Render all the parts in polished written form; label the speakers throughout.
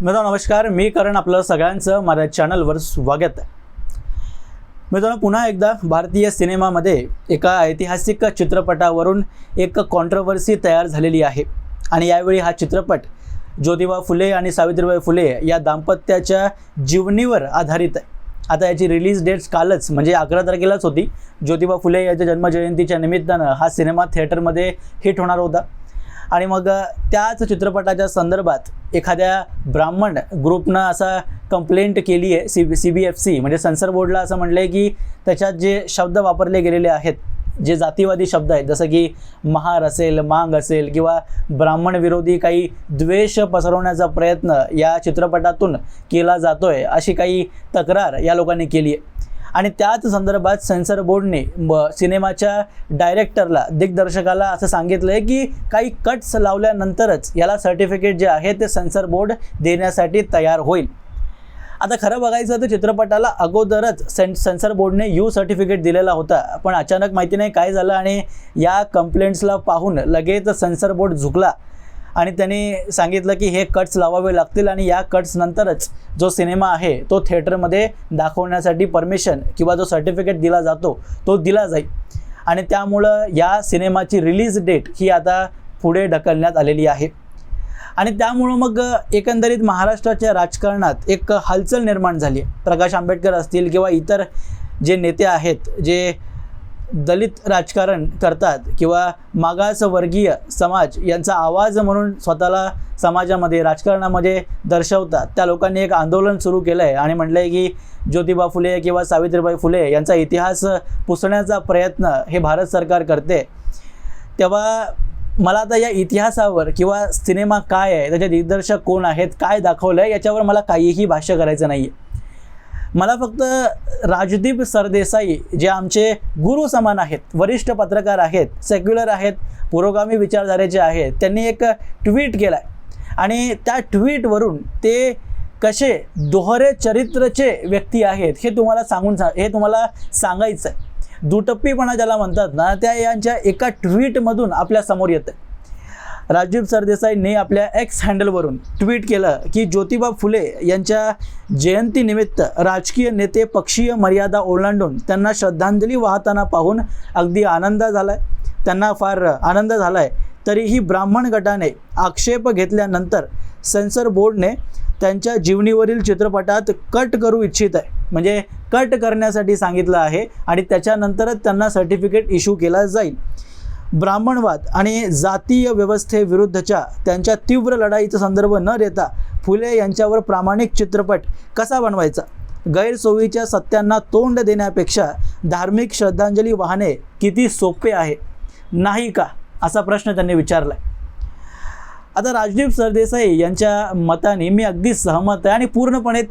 Speaker 1: मित्रांनो नमस्कार, मी करण आपलं सगळ्यांचं माझ्या चॅनलवर स्वागत आहे। मित्रांनो पुन्हा एकदा भारतीय सिनेमामध्ये एका ऐतिहासिक चित्रपटावरून एक कॉन्ट्रोवर्सी तयार झालेली आहे आणि यावेळी हा चित्रपट ज्योतिबा फुले आणि सावित्रीबाई फुले या दाम्पत्याच्या जीवनीवर आधारित आहे। आता याची रिलीज डेट्स कालच म्हणजे 11 तारखेलाच होती। ज्योतिबा फुले यांच्या जन्मजयंतीच्या निमित्तानं हा सिनेमा थिएटरमध्ये हिट होणार होता आणि मग त्याच चित्रपटाच्या संदर्भात एखाद्या ब्राह्मण ग्रुपनं असा कंप्लेंट केली आहे CBFC म्हणजे सेन्सर बोर्डला असं म्हटलं आहे की त्याच्यात जे शब्द वापरले गेलेले आहेत, जे जातीवादी शब्द आहेत, जसं की महार असेल, मांग असेल किंवा ब्राह्मण विरोधी काही द्वेष पसरवण्याचा प्रयत्न या चित्रपटातून केला जातोय अशी काही तक्रार या लोकांनी केली आहे। आणि त्याच संदर्भात सेन्सर बोर्डने सिनेमाच्या डायरेक्टरला, दिग्दर्शकाला असं सांगितलं आहे की काही कट्स लावल्यानंतरच याला सर्टिफिकेट जे आहे ते सेन्सर बोर्ड देण्यासाठी तयार होईल। आता खरं बघायचं तर चित्रपटाला अगोदरच सेन्सर बोर्डने यू सर्टिफिकेट दिलेला होता, पण अचानक माहिती नाही काय झालं आणि या कंप्लेंट्सला पाहून लगेच सेन्सर बोर्ड झुकला आणि त्यांनी सांगितलं की हे कट्स लावावे लागतील आणि या कट्स नंतरच जो सिनेमा आहे तो थिएटरमध्ये दाखवण्यासाठी परमिशन किंवा जो सर्टिफिकेट दिला जातो तो दिला जाईल। आणि त्यामुळं या सिनेमाची रिलीज डेट ही आता पुढे ढकलण्यात आलेली आहे आणि त्यामुळं मग एकंदरीत महाराष्ट्राच्या राजकारणात एक हलचल निर्माण झाली आहे। प्रकाश आंबेडकर असतील किंवा इतर जे नेते आहेत जे दलित राजकारण करतात किंवा मागासवर्गीय समाज यांचा आवाज म्हणून स्वतःला समाजामध्ये राजकारणामध्ये दर्शवतात, त्या लोकांनी एक आंदोलन सुरू केलं आहे आणि म्हटलं आहे की ज्योतिबा फुले किंवा सावित्रीबाई फुले यांचा इतिहास पुसण्याचा प्रयत्न हे भारत सरकार करते। तेव्हा मला आता या इतिहासावर किंवा सिनेमा काय आहे, त्याचे दिग्दर्शक कोण आहेत, काय दाखवलं आहे याच्यावर मला काहीही भाष्य करायचं नाही आहे। मला फक्त राजदीप सरदेसाई जे आमचे गुरु समान आहेत, वरिष्ठ पत्रकार आहेत, सेक्युलर आहेत, पुरोगामी विचारधारेचे आहेत, त्यांनी एक ट्विट केला आहे आणि त्या ट्विटवरून ते कसे दोहरे चरित्रचे व्यक्ती आहेत हे तुम्हाला सांगायचं आहे। दुटप्पीपणा ज्याला म्हणतात ना, त्या यांच्या एका ट्विटमधून आपल्या समोर येतं। राजदीप सरदेसाईंनी आपल्या X हँडलवरून ट्विट केलं की ज्योतिबा फुले यांच्या जयंतीनिमित्त राजकीय नेते पक्षीय मर्यादा ओलांडून त्यांना श्रद्धांजली वाहताना पाहून अगदी आनंद झाला आहे, त्यांना फार आनंद झाला आहे। तरीही ब्राह्मण गटाने आक्षेप घेतल्यानंतर सेन्सर बोर्डने त्यांच्या जीवनीवरील चित्रपटात कट करू इच्छित आहे, म्हणजे कट करण्यासाठी सांगितलं आहे आणि त्याच्यानंतरच त्यांना सर्टिफिकेट इश्यू केला जाईल। ब्राह्मणवाद आणि जातीय व्यवस्थेविरुद्धच्या त्यांच्या तीव्र लढाईचा संदर्भ न देता फुले यांच्यावर प्रामाणिक चित्रपट कसा बनवायचा, गैरसोयीच्या सत्यांना तोंड देण्यापेक्षा धार्मिक श्रद्धांजली वाहणे किती सोपे आहे, नाही का, असा प्रश्न त्यांनी विचारला आहे। आता राजदीप सरदेसाई यांच्या मताने मी अगदी सहमत आहे आणि पूर्णपणे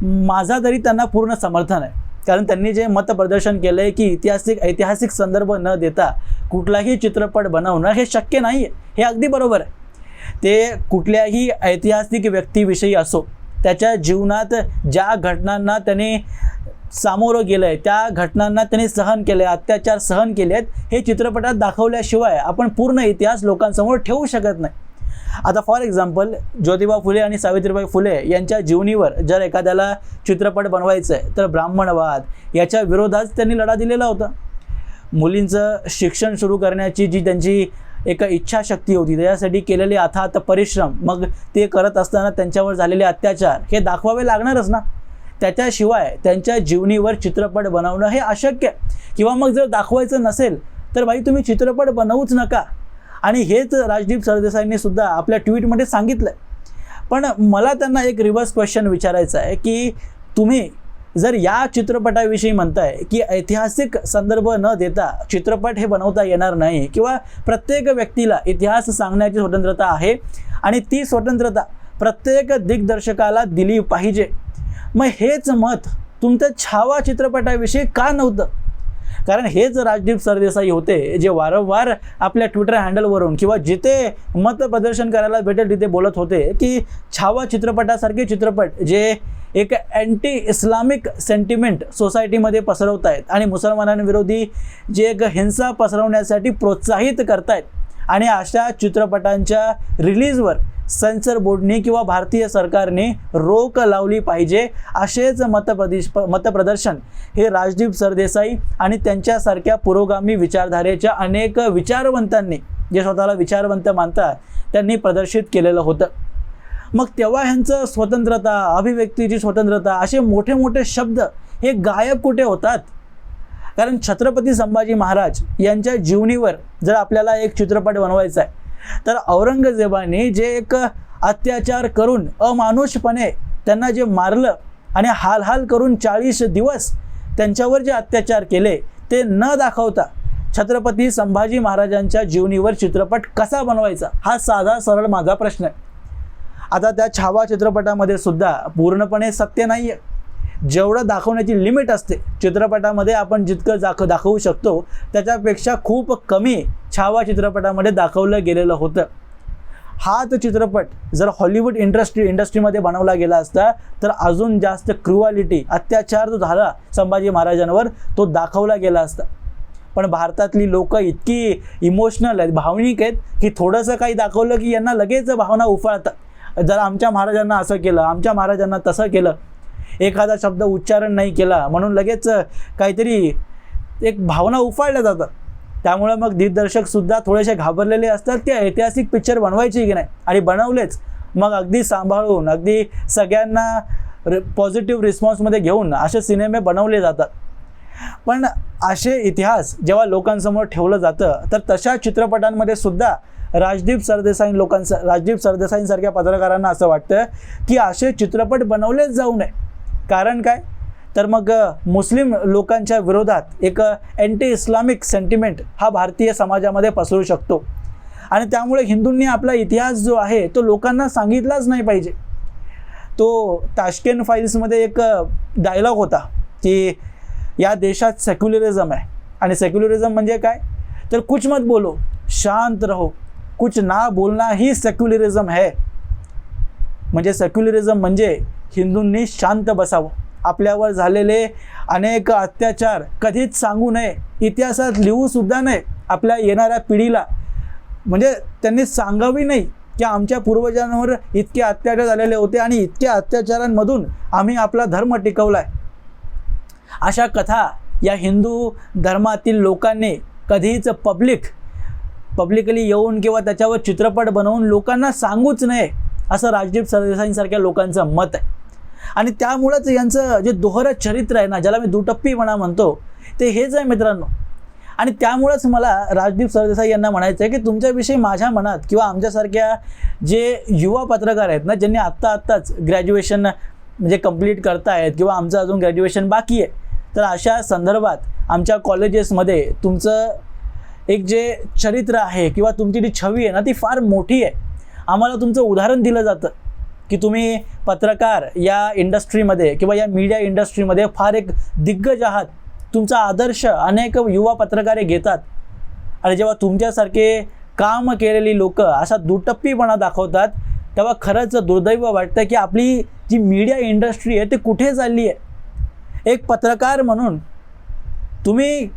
Speaker 1: माझा तरी त्यांना पूर्ण समर्थन आहे, कारण त्यांनी जे मत प्रदर्शन केलं आहे की ऐतिहासिक संदर्भ न देता कुठलाही चित्रपट बनवणं हे शक्य नाही आहे, हे अगदी बरोबर आहे। ते कुठल्याही ऐतिहासिक व्यक्तीविषयी असो, त्याच्या जीवनात ज्या घटनांना त्यांनी सामोरं गेलं आहे, त्या घटनांना त्यांनी सहन केले, अत्याचार सहन केले आहेत, हे चित्रपटात दाखवल्याशिवाय आपण पूर्ण इतिहास लोकांसमोर ठेवू शकत नाही। आता फॉर एक्झाम्पल ज्योतिबा फुले आणि सावित्रीबाई फुले यांच्या जीवनीवर जर एखाद्याला चित्रपट बनवायचं आहे तर ब्राह्मणवाद याच्या विरोधात त्यांनी लढा दिलेला होता। मुलींचं शिक्षण सुरू करण्याची जी त्यांची एक इच्छाशक्ती होती, त्याच्यासाठी केलेले अथात परिश्रम, मग ते करत असताना त्यांच्यावर झालेले अत्याचार हे दाखवावे लागणारच ना, त्याच्याशिवाय त्यांच्या जीवनीवर चित्रपट बनवणं हे अशक्य। किंवा मग जर दाखवायचं नसेल तर भाई तुम्ही चित्रपट बनवूच नका, आणि हेच राजदीप सरदेसाईंनी सुद्धा आपल्या ट्विटमध्ये सांगितलं। पण मला त्यांना एक रिव्हर्स क्वेश्चन विचारायचा आहे की तुम्ही जर या चित्रपटाविषयी म्हणताय की ऐतिहासिक संदर्भ न देता चित्रपट हे बनवता येणार नाही किंवा प्रत्येक व्यक्तीला इतिहास सांगण्याची स्वतंत्रता आहे आणि ती स्वतंत्रता प्रत्येक दिग्दर्शकाला दिली पाहिजे, मग हेच मत तुमच्या छावा चित्रपटाविषयी का नव्हतं? कारण हेच राजदीप सरदेसाई होते जे वारंवार आपल्या ट्विटर हँडलवरून किंवा जिथे मत प्रदर्शन करायला भेटेल तिथे बोलत होते की छावा चित्रपटासारखे चित्रपट जे एक अँटी इस्लामिक सेंटिमेंट सोसायटीमध्ये पसरवत आहेत आणि मुसलमानांविरोधी जे एक हिंसा पसरवण्यासाठी प्रोत्साहित करतायत आणि अशा चित्रपटांच्या रिलीजवर सेन्सर बोर्डने किंवा भारतीय सरकारने रोक लावली पाहिजे, असेच मतप्रदर्शन हे राजदीप सरदेसाई आणि त्यांच्यासारख्या पुरोगामी विचारधारेच्या अनेक विचारवंतांनी, जे स्वतःला विचारवंत मानतात, त्यांनी प्रदर्शित केलेलं होतं. मग तेव्हा ह्यांचं स्वतंत्रता, अभिव्यक्तीची स्वतंत्रता असे मोठे मोठे शब्द हे गायब कुठे होतात? कारण छत्रपती संभाजी महाराज यांच्या जीवनीवर जर आपल्याला एक चित्रपट बनवायचा आहे, तर औरंगजेबाने जे एक अत्याचार करून अमानुषपणे त्यांना जे मारलं आणि हाल करून 40 दिवस त्यांच्यावर जे अत्याचार केले, ते न दाखवता छत्रपती संभाजी महाराजांच्या जीवनीवर चित्रपट कसा बनवायचा, हा साधा सरळ माझा प्रश्न आहे. आता त्या छावा चित्रपटामध्ये सुद्धा पूर्णपणे सत्य नाही आहे. जेवढं दाखवण्याची लिमिट असते चित्रपटामध्ये, आपण जितकं दाखवू शकतो त्याच्यापेक्षा खूप कमी छावा चित्रपटामध्ये दाखवलं गेलेलं होतं. हाच चित्रपट जर हॉलिवूड इंडस्ट्रीमध्ये बनवला गेला असता, तर अजून जास्त क्रुअलिटी, अत्याचार जो झाला संभाजी महाराजांवर, तो दाखवला गेला असता. पण भारतातली लोक इतकी इमोशनल आहेत, भावनिक आहेत, की थोडंसं काही दाखवलं की यांना लगेच भावना उफाळतात. जर आमच्या महाराजांना असं केलं, आमच्या महाराजांना तसं केलं, एखादा शब्द उच्चारण नाही केला म्हणून लगेच काहीतरी एक भावना उफाळल्या जातात. त्यामुळे मग दिग्दर्शकसुद्धा थोडेसे घाबरलेले असतात की ऐतिहासिक पिक्चर बनवायची की नाही, आणि बनवलेच मग अगदी सांभाळून, अगदी सगळ्यांना पॉझिटिव्ह रिस्पॉन्समध्ये घेऊन असे सिनेमे बनवले जातात. पण असे इतिहास जेव्हा लोकांसमोर ठेवलं जातं, तर तशा चित्रपटांमध्ये सुद्धा राजदीप सरदेसाईंसारख्या पत्रकारांना असं वाटतं की असे चित्रपट बनवलेच जाऊ नये. कारण काय, तर मग मुस्लिम लोकांच्या विरोधात एक अँटी इस्लामिक सेंटिमेंट हा भारतीय समाजामध्ये पसरू शकतो, आणि त्यामुळे हिंदूंनी आपला इतिहास जो आहे तो लोकांना सांगितलाच नाही पाहिजे. तो ताश्केंत फाईल्समध्ये एक डायलॉग होता की या देशात सेक्युलरिझम आहे, आणि सेक्युलरिझम म्हणजे काय, तर कुछ मत बोलो, शांत रहो, कुछ ना बोलना ही सेक्युलरिझम है. म्हणजे सेक्युलरिझम म्हणजे हिंदूंनी शांत बसावं, आपल्यावर झालेले अनेक अत्याचार कधीच सांगू नये, इतिहासात लिहू सुद्धा नये, आपल्या येणाऱ्या पिढीला म्हणजे त्यांनी सांगावी नाही की आमच्या पूर्वजांवर इतके अत्याचार झालेले होते आणि इतक्या अत्याचारांमधून आम्ही आपला धर्म टिकवलाय. अशा कथा या हिंदू धर्मातील लोकांनी कधीच पब्लिकली येऊन किंवा त्याच्यावर चित्रपट बनवून लोकांना सांगूच नये, असं राजदीप सरदेसाईंसारख्या लोकांचं मत आहे. आणि त्यामुळेच यांचं जे दोहरं चरित्र आहे ना, ज्याला मी दुटप्पीपणा म्हणतो, ते हेच आहे मित्रांनो. आणि त्यामुळेच मला राजदीप सरदेसाई यांना म्हणायचं आहे की तुमच्याविषयी माझ्या मनात किंवा आमच्यासारख्या जे युवा पत्रकार आहेत ना, ज्यांनी आत्ताच ग्रॅज्युएशन म्हणजे कंप्लीट करतायत किंवा आमचं अजून ग्रॅज्युएशन बाकी आहे, तर अशा संदर्भात आमच्या कॉलेजेसमध्ये तुमचं एक जे चरित्र आहे किंवा तुमची जी छवी आहे ना, ती फार मोठी आहे. आम्हाला तुमचं उदाहरण दिलं जातं की तुम्ही पत्रकार या इंडस्ट्रीमध्ये किंवा या मीडिया इंडस्ट्रीमध्ये फार एक दिग्गज आहात. तुमचा आदर्श अनेक युवा पत्रकारे घेतात, आणि जेव्हा तुमच्यासारखे काम केलेली लोक असा दुटप्पीपणा दाखवतात, तेव्हा खरंच दुर्दैव वाटतं की आपली जी मीडिया इंडस्ट्री आहे ती कुठे चालली आहे. एक पत्रकार म्हणून तुम्ही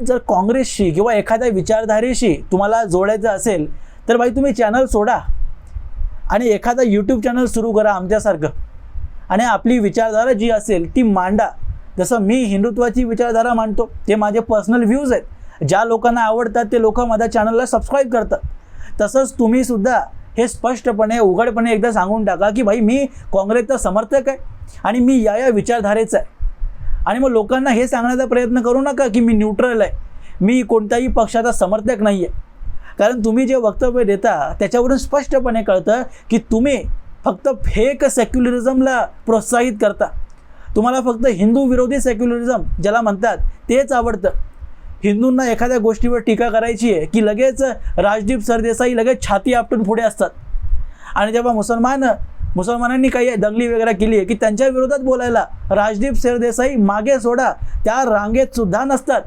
Speaker 1: जर काँग्रेसशी किंवा एखाद्या विचारधारेशी तुम्हाला जोडायचं असेल, तर भाई तुम्ही चॅनल सोडा आणि एखादा यूट्यूब चॅनल सुरू करा आमच्यासारखं, आणि आपली विचारधारा जी असेल ती मांडा. जसं मी हिंदुत्वाची विचारधारा मांडतो, ते माझे पर्सनल व्ह्यूज आहेत, ज्या लोकांना आवडतात ते लोक माझ्या चॅनलला सबस्क्राईब करतात. तसंच तुम्ही सुद्धा हे स्पष्टपणे उघडपणे एकदा सांगून टाका की भाई मी काँग्रेसचा समर्थक आहे आणि मी या विचारधारेचा आहे. आणि मग लोकांना हे सांगण्याचा प्रयत्न करू नका की मी न्यूट्रल आहे, मी कोणत्याही पक्षाचा समर्थक नाही आहे. कारण तुम्ही जे वक्तव्य देता त्याच्यावरून स्पष्टपणे कळतं की तुम्ही फक्त फेक सेक्युलरिझमला प्रोत्साहित करता. तुम्हाला फक्त हिंदू विरोधी सेक्युलरिझम ज्याला म्हणतात तेच आवडतं. हिंदूंना एखाद्या गोष्टीवर टीका करायची आहे की लगेच राजदीप सरदेसाई लगेच छाती आपटून पुढे असतात, आणि जेव्हा मुसलमानांनी काही दंगली वगैरे केली आहे की त्यांच्या विरोधात बोलायला राजदीप सरदेसाई मागे सोडा त्या रांगेत सुद्धा नसतात.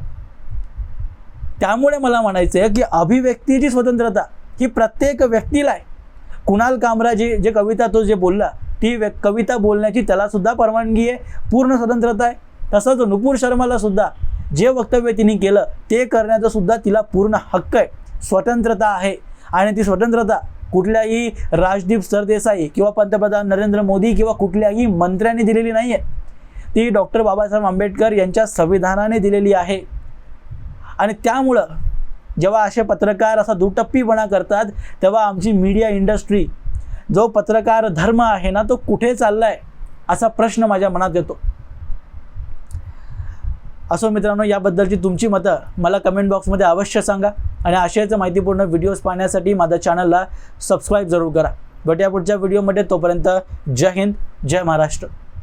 Speaker 1: त्यामुळे मला म्हणायचं आहे की अभिव्यक्तीची स्वतंत्रता ही प्रत्येक व्यक्तीला आहे. कुणाल कामरा जे कविता तो जे बोलला, ती कविता बोलण्याची त्याला सुद्धा परवानगी आहे, पूर्ण स्वतंत्रता आहे. तसंच नुपूर शर्माला सुद्धा जे वक्तव्य तिने केलं ते करण्याचा सुद्धा तिला पूर्ण हक्क आहे, स्वतंत्रता आहे. आणि ती स्वतंत्रता कुठल्याही राजदीप सरदेसाई किंवा पंतप्रधान नरेंद्र मोदी किंवा कुठल्याही मंत्र्यांनी दिलेली नाही आहे, ती डॉक्टर बाबासाहेब आंबेडकर यांच्या संविधानाने दिलेली आहे. आणि त्यामुळं जेव्हा असे पत्रकार असा दुटप्पीपणा करतात तेव्हा आमची मीडिया इंडस्ट्री, जो पत्रकार धर्म आहे ना, तो कुठे चाललाय असा प्रश्न माझ्या मनात येतो. असो मित्रांनो, याबद्दलची तुमची मतं मला कमेंट बॉक्समध्ये अवश्य सांगा आणि अशाच माहितीपूर्ण व्हिडिओज पाहण्यासाठी माझ्या चॅनलला सबस्क्राईब जरूर करा. भेटूया पुढच्या व्हिडिओमध्ये. तोपर्यंत जय हिंद, जय महाराष्ट्र.